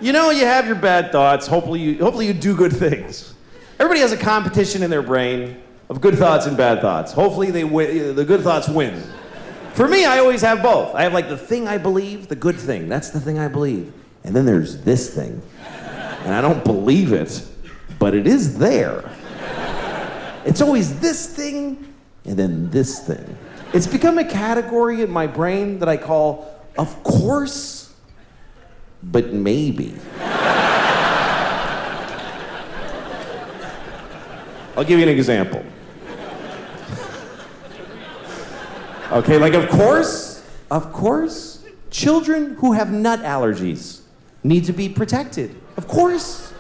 You know, you have your bad thoughts. Hopefully you do good things. Everybody has a competition in their brain of good thoughts and bad thoughts. Hopefully the good thoughts win. For me, I always have both. I have like the thing I believe, the good thing. That's the thing I believe. And then there's this thing. And I don't believe it, but it is there. It's always this thing and then this thing. It's become a category in my brain that I call, of course, but maybe. I'll give you an example. Okay, like of course, children who have nut allergies need to be protected. Of course.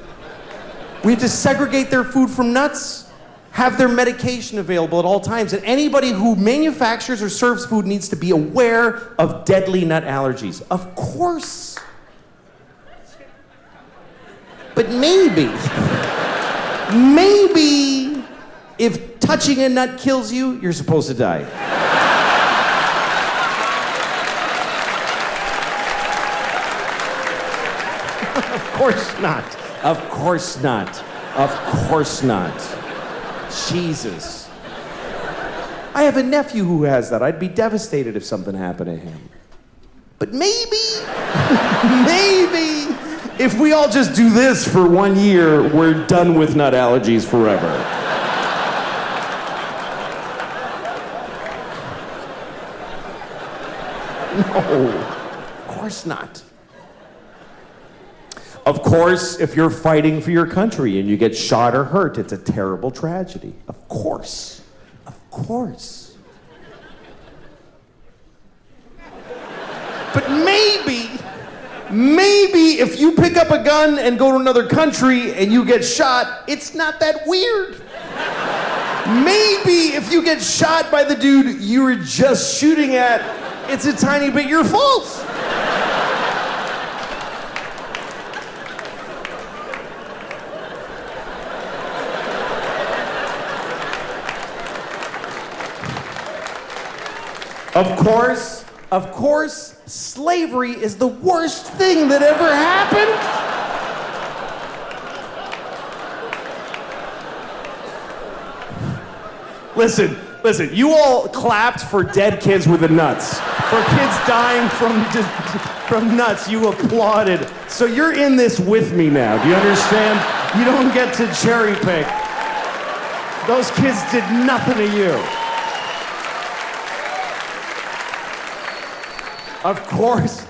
We have to segregate their food from nuts, have their medication available at all times, and anybody who manufactures or serves food needs to be aware of deadly nut allergies. Of course. But maybe if touching a nut kills you, you're supposed to die. Of course not. Of course not. Of course not. Jesus. I have a nephew who has that. I'd be devastated if something happened to him. But maybe, if we all just do this for 1 year, we're done with nut allergies forever. No, of course not. Of course, if you're fighting for your country and you get shot or hurt, it's a terrible tragedy. Of course. Of course. But maybe if you pick up a gun and go to another country and you get shot, it's not that weird. Maybe if you get shot by the dude you were just shooting at, it's a tiny bit your fault. Of course, slavery is the worst thing that ever happened. Listen, you all clapped for dead kids with the nuts. For kids dying from nuts, you applauded. So you're in this with me now, do you understand? You don't get to cherry pick. Those kids did nothing to you. Of course,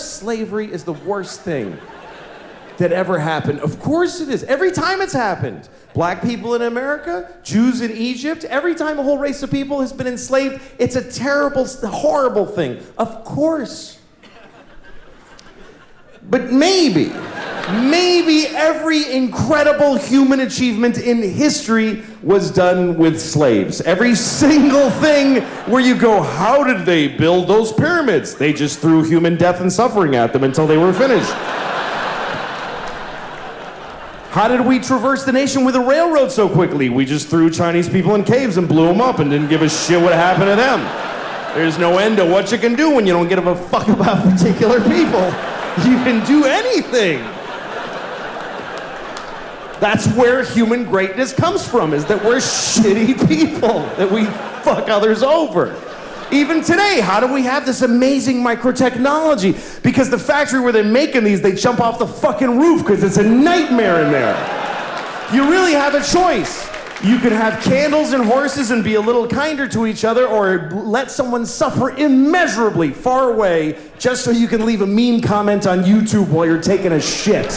slavery is the worst thing that ever happened. Of course it is. Every time it's happened. Black people in America, Jews in Egypt, every time a whole race of people has been enslaved, it's a terrible, horrible thing. Of course. But maybe every incredible human achievement in history was done with slaves. Every single thing where you go, how did they build those pyramids? They just threw human death and suffering at them until they were finished. How did we traverse the nation with a railroad so quickly? We just threw Chinese people in caves and blew them up and didn't give a shit what happened to them. There's no end to what you can do when you don't give a fuck about particular people. You can do anything. That's where human greatness comes from, is that we're shitty people, that we fuck others over. Even today, how do we have this amazing microtechnology? Because the factory where they're making these, they jump off the fucking roof because it's a nightmare in there. You really have a choice. You could have candles and horses and be a little kinder to each other, or let someone suffer immeasurably far away just so you can leave a mean comment on YouTube while you're taking a shit.